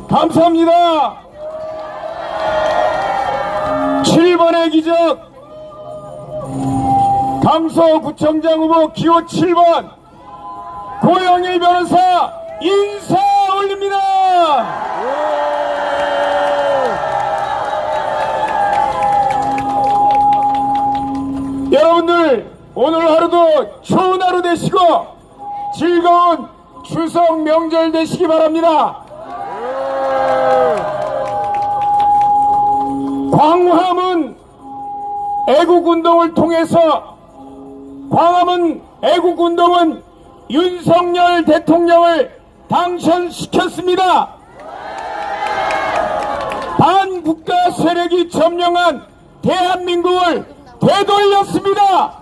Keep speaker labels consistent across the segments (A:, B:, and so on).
A: 감사합니다. 7번의 기적 강서구청장 후보 기호 7번 고영일 변호사 인사 올립니다. 여러분들 오늘 하루도 좋은 하루 되시고 즐거운 추석 명절 되시기 바랍니다. 광화문 애국운동을 통해서 광화문 애국운동은 윤석열 대통령을 당선시켰습니다. 반국가 세력이 점령한 대한민국을 되돌렸습니다.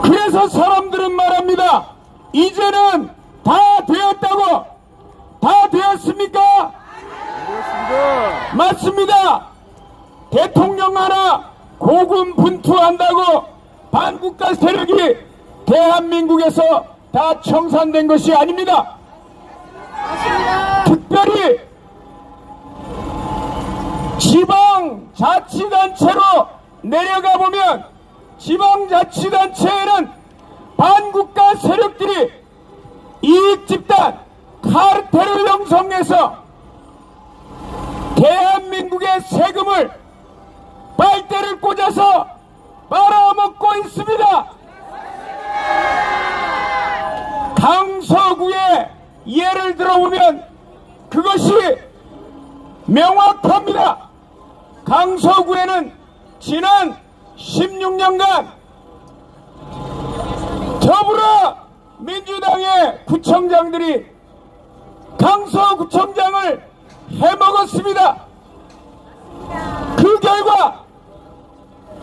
A: 그래서 사람들은 말합니다. 이제는 다 되었다고. 다 되었습니까? 맞습니다. 대통령 하나 고군분투한다고 반국가 세력이 대한민국에서 다 청산된 것이 아닙니다. 특별히 지방자치단체로 내려가 보면 지방자치단체에는 반국가 세력들이 이익집단 카르텔을 형성해서 대한민국의 세금을 빨대를 꽂아서 빨아먹고 있습니다. 강서구의 예를 들어보면 그것이 명확합니다. 강서구에는 지난 16년간 더불어민주당의 구청장들이 강서구청장을 해먹었습니다. 그 결과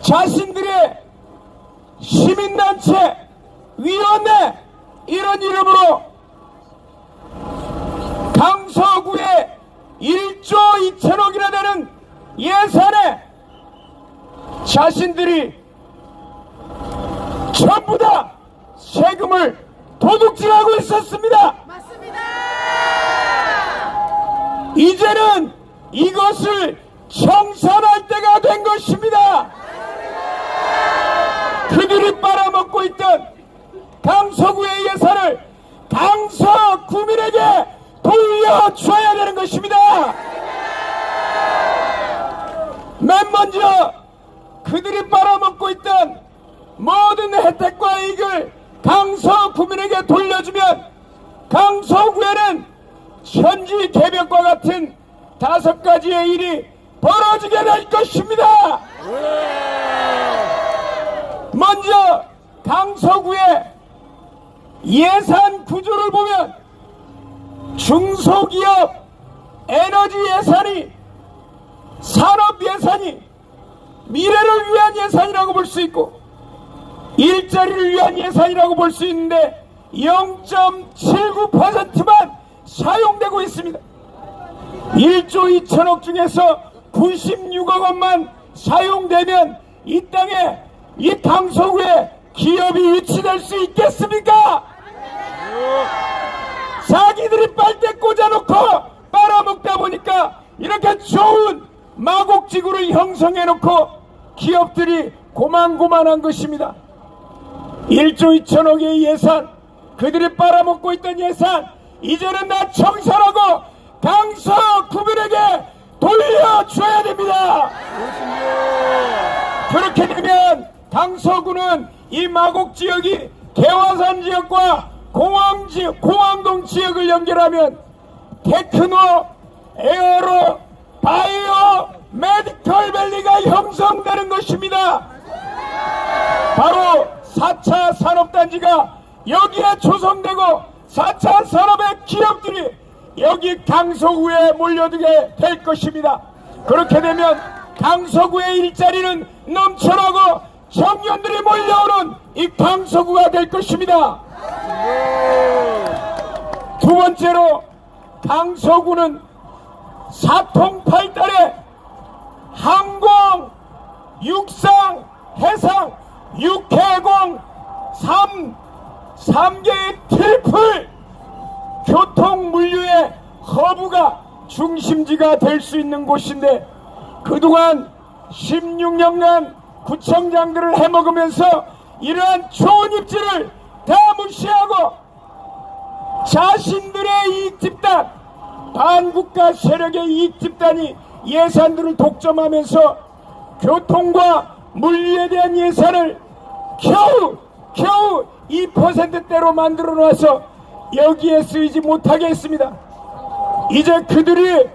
A: 자신들의 시민단체, 위원회 이런 이름으로 강서구에 1조 2천억이나 되는 예산에 자신들이 전부 다 세금을 도둑질하고 있었습니다.
B: 맞습니다.
A: 이제는 이것을 청산할 때가 된 것입니다. 그들이 빨아먹고 있던 강서구의 예산을 강서구민에게 돌려줘야 되는 것입니다. 맨 먼저 그들이 빨아먹고 있던 모든 혜택과 이익을 강서구민에게 돌려주면 강서구에는 천지 개벽과 같은 5가지의 일이 벌어지게 될 것입니다. 먼저 강서구의 예산 구조를 보면 중소기업 에너지 예산이 산업 예산이 미래를 위한 예산이라고 볼 수 있고 일자리를 위한 예산이라고 볼 수 있는데 0.79%만 사용되고 있습니다. 1조 2천억 중에서 96억 원만 사용되면 이 땅에 이 강서구에 기업이 유치될 수 있겠습니까? 자기들이 빨대 꽂아놓고 빨아먹다 보니까 이렇게 좋은 마곡지구를 형성해놓고 기업들이 고만고만한 것입니다. 1조 2천억의 예산, 그들이 빨아먹고 있던 예산 이제는 다 청산하고 강서구민에게 돌려줘야 됩니다. 그렇게 되면 강서구는 이 마곡지역이 개화산 지역과 공항동 지역을 연결하면 테크노, 에어로, 바이오, 메디컬 밸리가 형성되는 것입니다. 바로 4차 산업단지가 여기에 조성되고 4차 산업의 기업들이 여기 강서구에 몰려들게 될 것입니다. 그렇게 되면 강서구의 일자리는 넘쳐나고 청년들이 몰려오는 이 강서구가 될 것입니다. 두 번째로 강서구는 사통팔달에 항공, 육상, 해상, 육해공 3개의 트리플 교통 중심지가 될 수 있는 곳인데 그동안 16년간 구청장들을 해먹으면서 이러한 좋은 입지를 다 무시하고 자신들의 이익집단, 반국가 세력의 이익집단이 예산들을 독점하면서 교통과 물류에 대한 예산을 겨우 2%대로 만들어 놔서 여기에 쓰이지 못하게 했습니다. 이제 그들이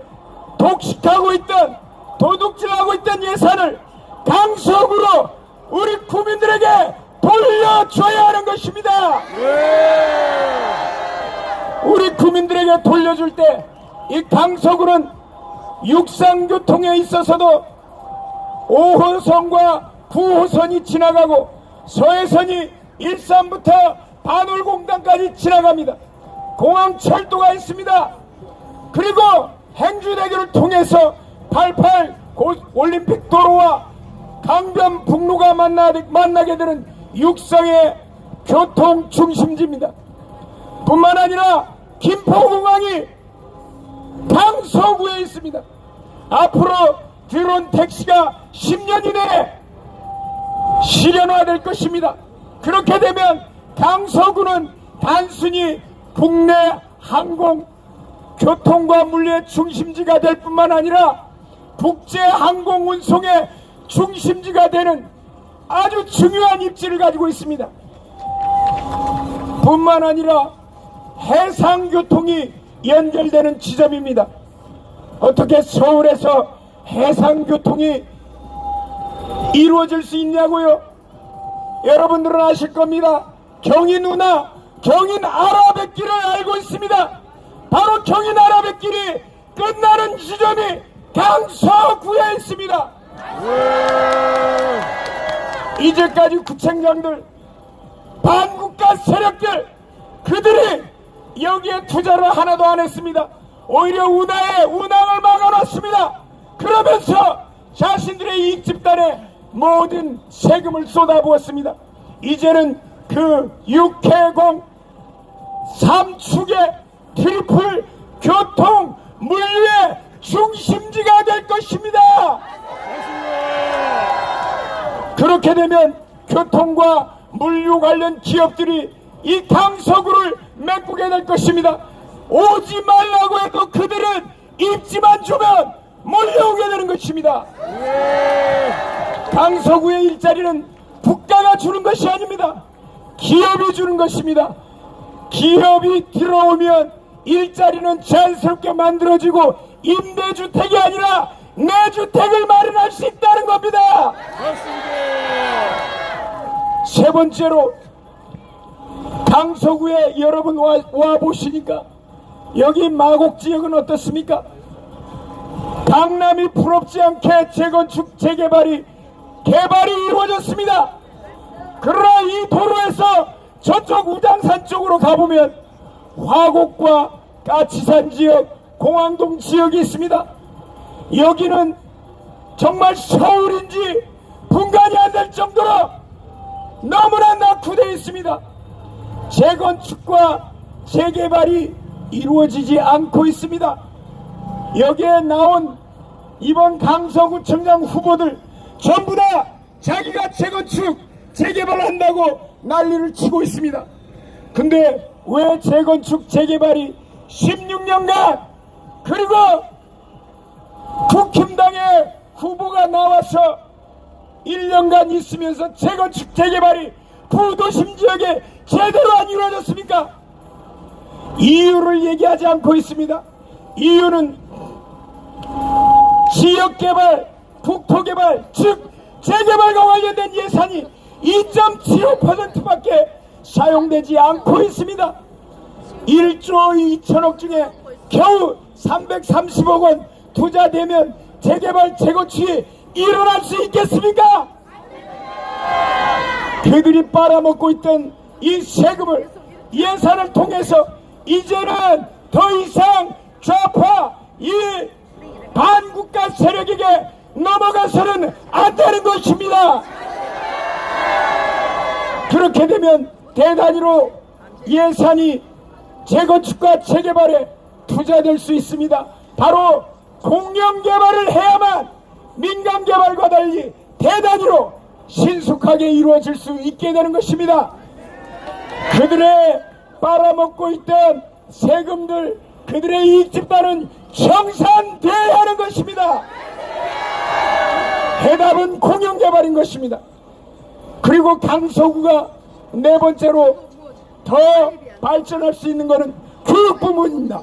A: 독식하고 있던, 도둑질하고 있던 예산을 강속으로 우리 국민들에게 돌려줘야 하는 것입니다. 우리 국민들에게 돌려줄 때 이 강서구는 육상교통에 있어서도 5호선과 9호선이 지나가고 서해선이 일산부터 반월공단까지 지나갑니다. 공항철도가 있습니다. 그리고 행주대교를 통해서 88 올림픽 도로와 강변북로가 만나게 되는 육성의 교통 중심지입니다. 뿐만 아니라 김포공항이 강서구에 있습니다. 앞으로 드론 택시가 10년 이내에 실현화될 것입니다. 그렇게 되면 강서구는 단순히 국내 항공 교통과 물류의 중심지가 될 뿐만 아니라 국제 항공 운송의 중심지가 되는 아주 중요한 입지를 가지고 있습니다. 뿐만 아니라 해상교통이 연결되는 지점입니다. 어떻게 서울에서 해상교통이 이루어질 수 있냐고요? 여러분들은 아실 겁니다. 경인 운하, 경인 아라뱃길을 알고 있습니다. 바로 경인 아라뱃길이 끝나는 지점이 강서구에 있습니다. 이제까지 구청장들, 반국가 세력들, 그들이 여기에 투자를 하나도 안 했습니다. 오히려 운하에 운항을 막아놨습니다. 그러면서 자신들의 이익 집단에 모든 세금을 쏟아부었습니다. 이제는 그 육해공 3축의 트리플 교통 물류의 중심지가 될 것입니다. 그렇게 되면 교통과 물류 관련 기업들이 이 강서구를 메꾸게 될 것입니다. 오지 말라고 해도 그들은 입지만 주면 몰려오게 되는 것입니다. 강서구의 일자리는 국가가 주는 것이 아닙니다. 기업이 주는 것입니다. 기업이 들어오면 일자리는 자연스럽게 만들어지고 임대주택이 아니라 내주택을 마련할 수 있다는 겁니다. 그렇습니다. 세 번째로 강서구에 여러분 와 보시니까 여기 마곡 지역은 어떻습니까? 강남이 부럽지 않게 재건축 재개발이 이루어졌습니다. 그러나 이 도로에서 저쪽 우장산 쪽으로 가보면 화곡과 까치산 지역, 공항동 지역이 있습니다. 여기는 정말 서울인지 분간이 안 될 정도로 너무나 낙후되어 있습니다. 재건축과 재개발이 이루어지지 않고 있습니다. 여기에 나온 이번 강서구청장 후보들 전부 다 자기가 재건축 재개발을 한다고 난리를 치고 있습니다. 근데 왜 재건축 재개발이 16년간 그리고 국힘당의 후보가 나와서 1년간 있으면서 재건축 재개발이 부도심 지역에 제대로 안 이루어졌습니까? 이유를 얘기하지 않고 있습니다. 이유는 지역개발, 국토개발, 즉 재개발과 관련된 예산이 2.75%밖에 사용되지 않고 있습니다. 1조 2천억 중에 겨우 330억 원 투자되면 재개발, 재건축이 일어날 수 있겠습니까? 그들이 빨아먹고 있던 이 세금을 예산을 통해서 이제는 더 이상 좌파 이 반국가 세력에게 넘어가서는 안 되는 것입니다. 그렇게 되면 대단위로 예산이 재건축과 재개발에 투자될 수 있습니다. 바로 공영개발을 해야만 민간개발과 달리 대단위로 신속하게 이루어질 수 있게 되는 것입니다. 그들의 빨아먹고 있던 세금들, 그들의 이익 집단은 청산되어야 하는 것입니다. 해답은 공영개발인 것입니다. 그리고 강서구가 네 번째로 더 발전할 수 있는 것은 교육 부문입니다.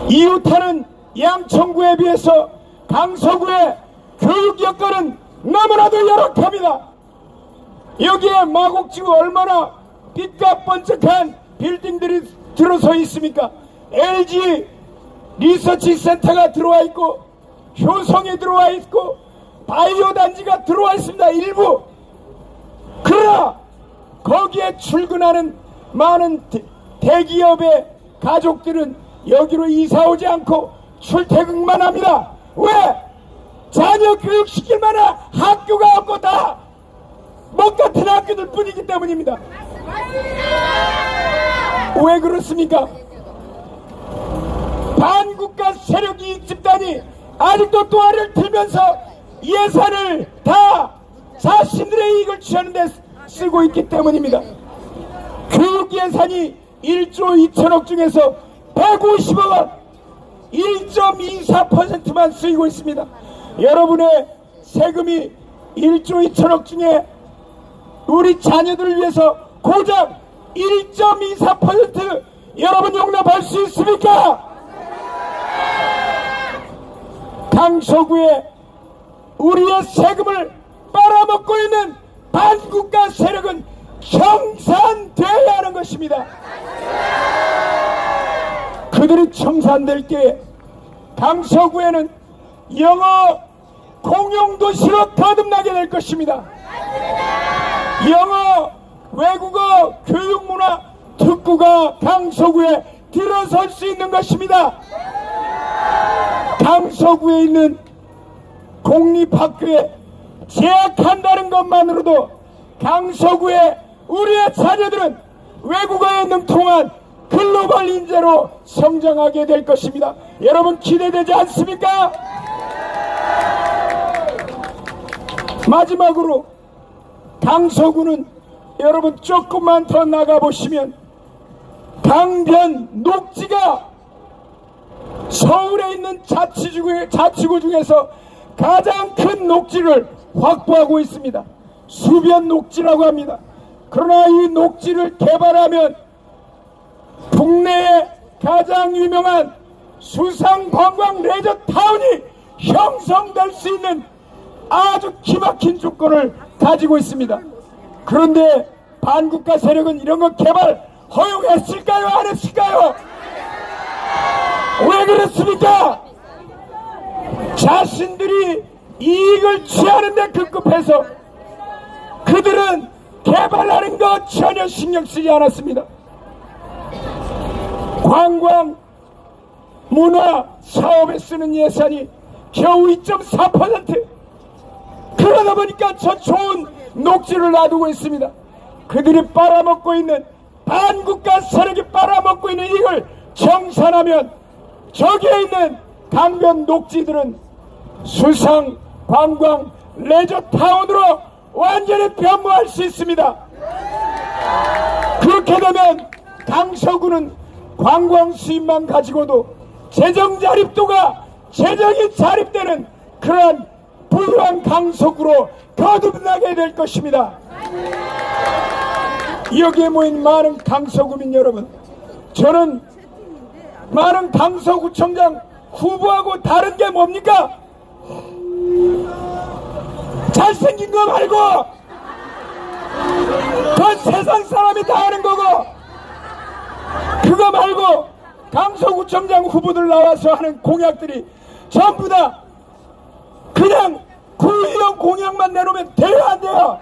A: 이웃하는 양천구에 비해서 강서구의 교육 여건은 너무나도 열악합니다. 여기에 마곡지구 얼마나 삐까번쩍한 빌딩들이 들어서 있습니까? LG 리서치 센터가 들어와 있고 효성이 들어와 있고 바이오 단지가 들어와 있습니다. 일부. 그러나 거기에 출근하는 많은 대기업의 가족들은 여기로 이사 오지 않고 출퇴근만 합니다. 왜? 자녀 교육시킬 만한 학교가 없고 다 못 같은 학교들 뿐이기 때문입니다. 왜 그렇습니까? 반국가 세력 이익 집단이 아직도 또아를 들면서 예산을 다 자신들의 이익을 취하는 데 쓰고 있기 때문입니다. 교육 예산이 1조 2천억 중에서 150억 원 1.24%만 쓰이고 있습니다. 여러분의 세금이 1조 2천억 중에 우리 자녀들을 위해서 고작 1.24% 여러분 용납할 수 있습니까? 강서구에 우리의 세금을 빨아먹고 있는 반국가 세력은 청산되어야 하는 것입니다. 그들이 청산될 때 강서구에는 영어 공용도시로 거듭나게 될 것입니다. 영어, 외국어, 교육문화 특구가 강서구에 들어설 수 있는 것입니다. 강서구에 있는 공립학교에 재학한다는 것만으로도 강서구에 우리의 자녀들은 외국어에 능통한 글로벌 인재로 성장하게 될 것입니다. 여러분 기대되지 않습니까? 마지막으로 강서구는 여러분 조금만 더 나가보시면 강변 녹지가 서울에 있는 자치구 중에서 가장 큰 녹지를 확보하고 있습니다. 수변 녹지라고 합니다. 그러나 이 녹지를 개발하면 국내에 가장 유명한 수상관광 레저타운이 형성될 수 있는 아주 기막힌 조건을 가지고 있습니다. 그런데 반국가 세력은 이런 거 개발 허용했을까요? 안 했을까요? 왜 그렇습니까? 자신들이 이익을 취하는 데 급급해서 그들은 개발하는 거 전혀 신경 쓰지 않았습니다. 관광, 문화, 사업에 쓰는 예산이 겨우 2.4%. 그러다 보니까 저 좋은 녹지를 놔두고 있습니다. 그들이 빨아먹고 있는 반국가 세력이 빨아먹고 있는 이익을 정산하면 저기에 있는 강변 녹지들은 수상, 관광, 레저타운으로 완전히 변모할 수 있습니다. 그렇게 되면 강서구는 관광 수입만 가지고도 재정 자립도가 재정이 자립되는 그러한 부유한 강서구로 거듭나게 될 것입니다. 여기에 모인 많은 강서구민 여러분, 저는 많은 강서구청장 후보하고 다른 게 뭡니까? 잘생긴 거 말고 그건 세상 사람이 다 하는 거고, 그거 말고 강서구청장 후보들 나와서 하는 공약들이 전부 다 그냥 구의원 공약만 내놓으면 돼요, 안 돼요?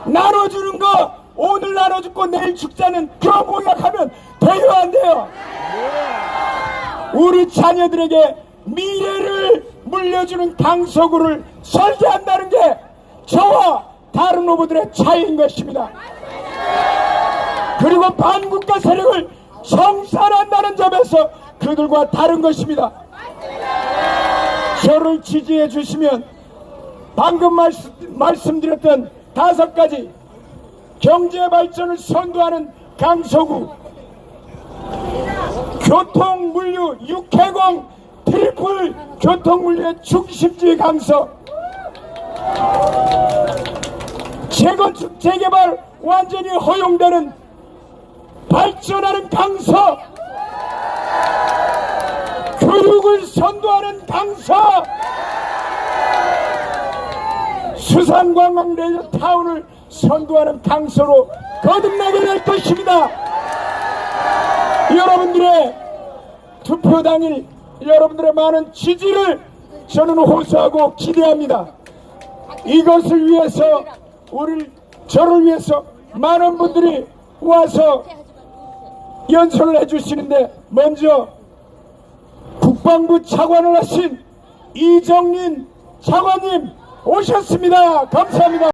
A: 나눠주는 거 오늘 나눠주고 내일 죽자는 그런 공약하면 돼요, 안 돼요? 우리 자녀들에게 미래를 물려주는 강서구를 설계한다는 게 저와 다른 후보들의 차이인 것입니다. 그리고 반국가 세력을 청산한다는 점에서 그들과 다른 것입니다. 저를 지지해 주시면 방금 말씀드렸던 5가지 경제 발전을 선도하는 강서구, 교통물류 6회공 트리플 교통물류의 중심지 강서, 재건축 재개발 완전히 허용되는 발전하는 강서, 교육을 선도하는 강서, 수산관광 레저 타운을 선도하는 강서로 거듭나게 될 것입니다. 여러분들의 투표 당일 여러분들의 많은 지지를 저는 호소하고 기대합니다. 이것을 위해서 저를 위해서 많은 분들이 와서 연설을 해주시는데, 먼저 국방부 차관을 하신 이정린 차관님 오셨습니다. 감사합니다.